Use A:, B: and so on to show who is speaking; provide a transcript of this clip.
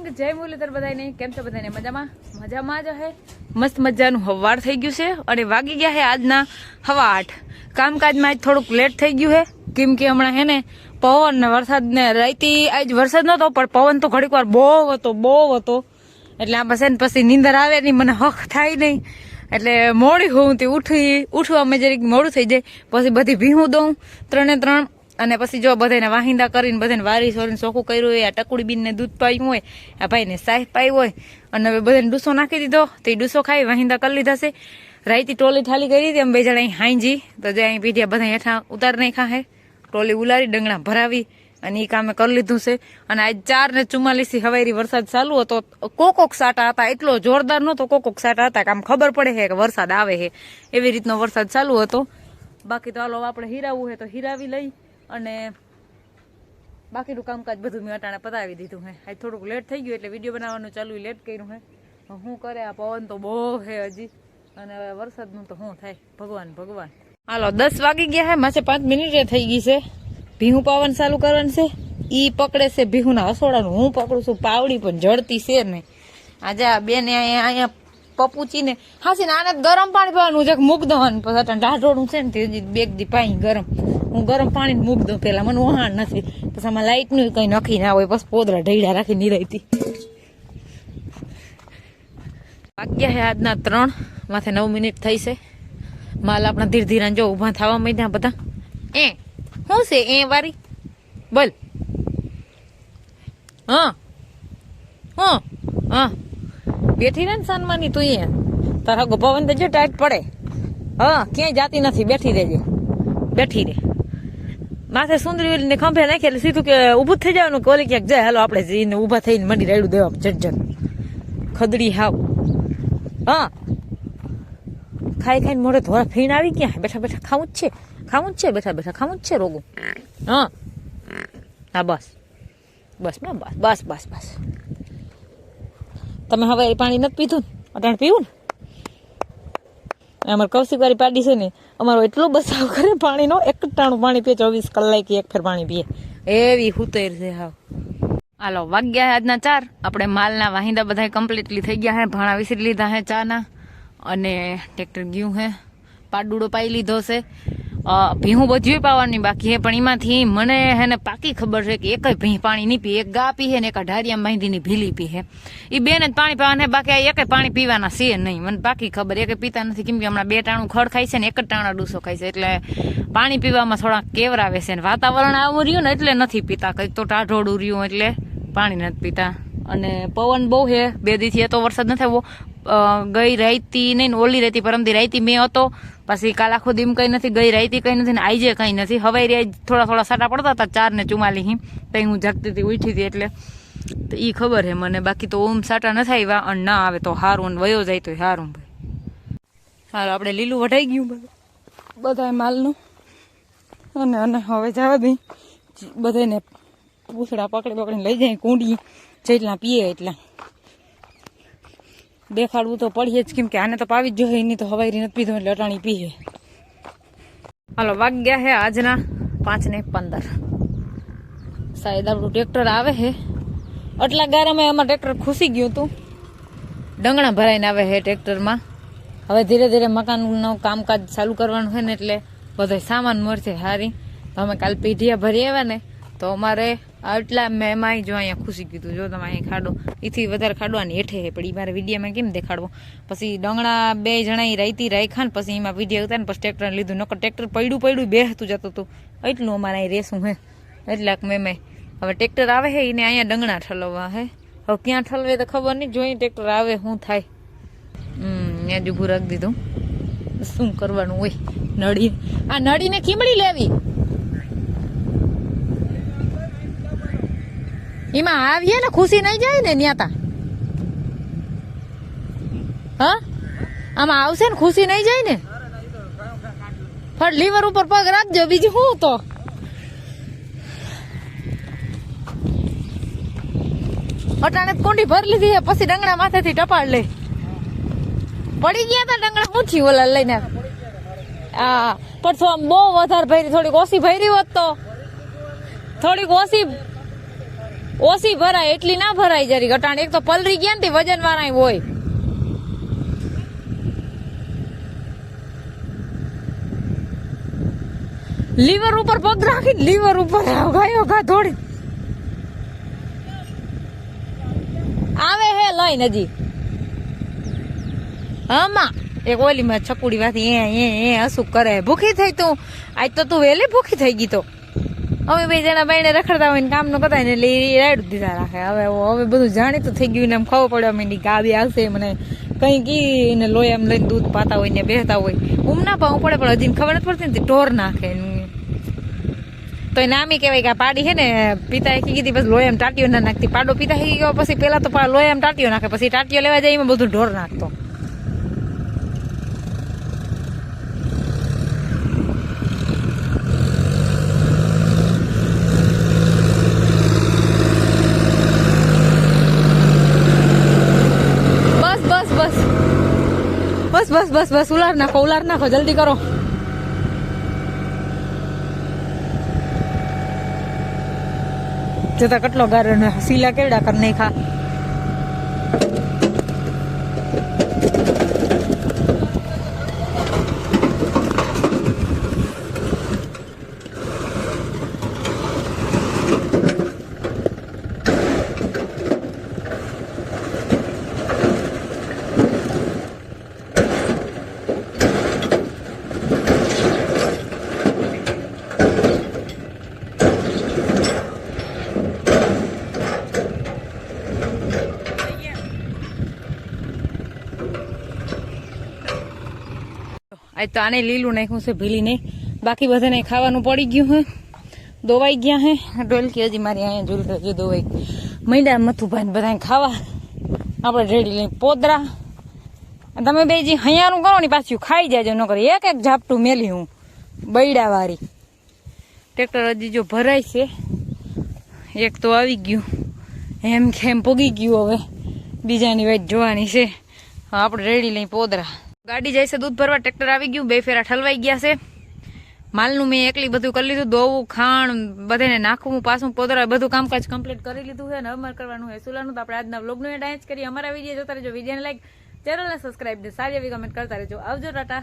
A: Morning, જય મુરલીધર બધાને. કેમ છો બધાને? મજામાં જ હે. મસ્ત મજાનું હવાર થઈ ગયું છે અને વાગી ગયા છે આજના 8:15. કામકાજમાં આજ થોડુંક લેટ થઈ ગયું છે કેમ કે હમણાં હે ને પવન ને વરસાદ ને રાઈતી આજ વરસાદ નતો પણ પવન તો ઘડીક વાર બહુ હતો એટલે આ પછી પછી નીંદર આવે નહીં, મને હક થાય નહીં એટલે મોડી હોઉં તે ઉઠવામાં જરીક મોડું થઈ જાય. પછી બધી ભીહું દઉં 3 અને પછી જો બધાને વાહિંદા કરીને બધાને વારી સોરીને ચોખ્ખું કર્યું હોય, આ ટકુડી બીનને દૂધ પાયું હોય, આ ભાઈને સાહ પાયું હોય અને હવે બધાને ડૂસો નાખી દીધો. તો એ ડૂસો ખાઈ વાહિંદા કરી લીધા છે. રાઈતી ટોલી ઠાલી કરી હતી અમે 2 જણા અહીં હાંજી તો જે અહીં પીધ્યા બધા હેઠા ઉતાર નહીં ખાહે, ટોલી ઉલારી ડંગણા ભરાવી અને એ કામે કરી લીધું છે. અને આજ 4:44 હવારી વરસાદ ચાલુ હતો. કોકોક સાટા હતા, એટલો જોરદાર નહોતો, કોકોક સાટા હતા. આમ ખબર પડે છે કે વરસાદ આવે છે, એવી રીતનો વરસાદ ચાલુ હતો. બાકી તો હાલો આપણે હીરાવું છે તો હીરાવી લઈ અને બાકીનું કામકાજ બધું મેં અટાણે પતાવી દીધું હે. આજ થોડુંક લેટ થઈ ગયું એટલે વિડીયો બનાવવાનું ચાલુ લેટ કર્યું હે. શું કરે, આ પવન તો બહુ હે હજી અને હવે વરસાદનું તો શું થાય, ભગવાન. હાલો 10 વાગી ગયા હે, માસે 5 મિનિટે થઈ ગઈ છે. ભીહું પાવન ચાલુ કરવાનું છે. ઈ પકડે છે ભીહુના હસોડાનું, હું પકડું છું પાવડી પણ જડતી છે ને. આજે આ બેન અહીંયા પપુચીને હાસીને આને ગરમ પાણી પીવાનું છે, મૂક દવાનું પછી અટાણે ઢાઢોળું છે ને તે 2 દી પાણી ગરમ, હું ગરમ પાણી મૂક દઉં પેલા, મને વહાણ નથી. પછી આમાં લાઈટ નું કઈ નક્કી ના હોય, બસ પોદરા ઢૈડા રાખી નિરાયતી. વાગ્યા છે આજના 3, માથે 9 મિનિટ થઈ છે. માલ આપણા ધીરે ધીરે જો ઉભા થવા માંડ્યા બધા. શું છે વારી બોલ? હા બેઠી રે ને સન્માની તું અહીંયા તારા ગોપાવન દેજો ટાઈટ પડે. ક્યાંય જાતી નથી, બેઠી રે. માથે સુંદરી ને ખંભે નાખી એટલે સીધું કે ઊભું થઈ જવાનું કે ઓલી ક્યાંક જાય. હાલો આપણે જઈને ઊભા થઈને મંડી રેડું દેવા જટ ખદડી હાવ. ખાઈને મોઢે ધોળા ફીણ આવી ક્યાં? બેઠા ખાવું જ છે, બેઠા ખાવું જ છે રોગું. હા બસ તમે હવે પાણી નથી પીધું ને? અટાણ પીવું ને? અમારે કૌશિક વાળી પાડી છે ને, અમારો એટલો બચાવ કરે પાણીનો, 1 ટાણું પાણી પીએ 24 કલાકે 1 ફેર પાણી પીએ, એવી હુતેર છે હાવ. હાલો વાગ્યા આજના 4. આપણે માલના વાહિંદા બધા કમ્પ્લીટલી થઈ ગયા હે, ભાણા વિસરી લીધા હે ચાના અને ટ્રેક્ટર ગયું હે, પાડુડો પાઈ લીધો છે. ભીહું બધું પાવાની બાકી હે પણ એમાંથી મને હે ને પાકી ખબર છે કે એક ભીહ પાણી નહીં પી, એક ગા પી હે ને એક ઢારિયા માંડીની ભીલી પી હે. એ બેન જ પાણી પીવાના, બાકી એક પાણી પીવાના છે નહીં, મને પાકી ખબર. એક પીતા નથી કેમ કે હમણાં 2 ટાણું ખડ ખાય છે ને 1 જ ટાણા ડૂસો ખાય છે એટલે પાણી પીવામાં થોડા કેવરાવે છે. ને વાતાવરણ આવું રહ્યું ને એટલે નથી પીતા, કંઈક તો ટાઢોડું રહ્યું એટલે પાણી નથી પીતા. અને પવન બહુ હે 2 દીથી, તો વરસાદ નથી આવ્યો. ગઈ રાઈતી નહીં ને ઓલી રાઈતી પરમદી રાઈતી મેં હતો, પછી કાલ આખો દીમ કઈ નથી, ગઈ રાઈતી કઈ નથી ને આજે કઈ નથી. હવે થોડા સાટા પડતા હતા 4:44 તો હું જાગતી હતી, ઉઠી હતી એટલે તો ઈ ખબર હે મને. બાકી તો ઓમ સાટા નથી આવ્યા અને ના આવે તો હારું, અને વયો જાય તો હારું. હાલ આપણે લીલું વઢાઈ ગયું બધા માલનું અને હવે જવા દઈ બધાને પૂછડા પકડીને લઈ જાય કુંડી, જેટલા પીએ એટલા દેખાડવું તો પડીએ જ કેમ કે આને તો પાવી જ જોઈએ, એની તો હવાઈ નથી પીધું એટલે અટાણી પીએ. હાલો વાગ્યા હે આજના 5:15. શાયદ આપણું ટ્રેક્ટર આવે છે. આટલા ગારામાં એમાં ટ્રેક્ટર ખુશી ગયું હતું, ડંગણા ભરાઈને આવે છે ટ્રેક્ટરમાં. હવે ધીરે ધીરે મકાનનું કામકાજ ચાલુ કરવાનું છે ને એટલે બધો સામાન મળશે સારી. તો અમે કાલ પીઢિયા ભરી આવ્યા ને તો અમારે આટલા મેં એમાં જો અહીંયા ખુશી કીધું, જો તમે અહીં ખાડો એથી વધારે ખાડવાની હેઠે હે પણ એ મારે વિડીયામાં કેમ દેખાડવો. પછી ડંગણા 2 જણા રાઈતી રાખ્યા ને પછી એમાં વિડીયો ઉતાર ને પછી ટ્રેક્ટર લીધું, નકર ટ્રેક્ટર પડ્યું બેહતું જતું હતું. એટલું અમારે અહીં રેસું હે એટલે મેં હવે ટ્રેક્ટર આવે છે એને અહીંયા ડંગણા ઠલવવા હે. હવે ક્યાં ઠલવે તો ખબર નહીં, જોઈ ટ્રેક્ટર આવે શું થાય. ત્યાં જ ઊભું રાખી દીધું, શું કરવાનું હોય. આ નળીને ખીમડી લેવી, એમાં આવીએ ને ખુશી નહીં જાય ને ન્યાતા. આમાં આવશે ને ખુશી નહીં જાય ને. ફળ લીવર ઉપર પગ રાખજો, બીજું શું તો. અટાણે કુંડી ભરી લીધી પછી ડંગણા માથેથી ટપાડ લે. પડી ગયા તા ડંગણા પૂછી ઓલા લઈને. પણ બહુ વધારે ભરી, થોડીક ઓછી ભરી હોત તો થોડીક ઓછી ઓછી ભરાય એટલી ના ભરાય જરી ગટાણ. એક તો પલરી ગયા ને વજન વાળા હોય. લીવર ઉપર પગ રાખી લીવર ઉપર ગાયો ઘા થોડી આવે હે લઈને હજી. આમાં એક ઓલી માં છકુડી વાથી એ હસું કરે. ભૂખી થઈ તું? આજ તો તું વહેલી ભૂખી થઈ ગઈ. તો અમે બે જણા બાઈને રખડતા હોય ને કામ નો કરતા ને એટલે રાડું દીધા રાખે. હવે બધું જાણીતું થઈ ગયું ને એમ ખબર પડ્યો મેં ગાડી આવશે મને કઈ કી ને લોહી એમ લઈને દૂધ પાતા હોય ને બેહતા હોય. ના પાવું પડે પણ હજી ખબર નથી પડતી ને ઢોર નાખે. તો એ નામી કહેવાય કે આ પાડી છે ને પિતા કીધી બસ લોહી ટાટીઓ ના નાખતી. પાડો પિતા શીખી ગયો પછી પેલા તો લોહી ટાટીઓ નાખે પછી ટાટીઓ લેવા જાય એમાં બધું ઢોર નાખતો. બસ ઉલાર નાખો જલ્દી કરો. જતા કેટલો ગારો સીલા કેવડા કર નાખા. આજ તો આને લીલું નાખ્યું છે ભીલી નહીં. બાકી બધાને ખાવાનું પડી ગયું હે. દોવાઈ ગયા હે. ડોલકી હજી મારી અહીંયા ઝૂલતો જો દોવાઈ મૈડા મથુભાઈ બધાને ખાવા. આપણે રેડી લઈને પોદરા. તમે બે જે હૈયારું કરો ને પાછું ખાઈ જાજો ન કરે. એક ઝાપટું મેલી હું બૈડા વાળી. ટ્રેક્ટર હજી જો ભરાય છે. એક તો આવી ગયું એમ ખેમ પોગી ગયું. હવે બીજાની વાઈટ જોવાની છે. આપણે રેડી લઈને પોદરા. ગાડી જાય છે દૂધ ભરવા. ટ્રેક્ટર આવી ગયું. 2 ફેરા ઠલવાઈ ગયા છે. માલનું મેં એકલી બધું કરી લીધું. દોવું ખાણ બધાને નાખવું પાછું પોદરા બધું કામકાજ કમ્પ્લીટ કરી લીધું છે. અને અમારે કરવાનું હોય સુલાનું. તો આપણે આજના વ્લોગનું એડ જ કરીએ. અમારા વિડીયો જોતા રહેજો. વિડીયોને લાઈક, ચેનલને સબસ્ક્રાઈબ ને સારી એવી કમેન્ટ કરતા રહેજો. આવજો ટાટા.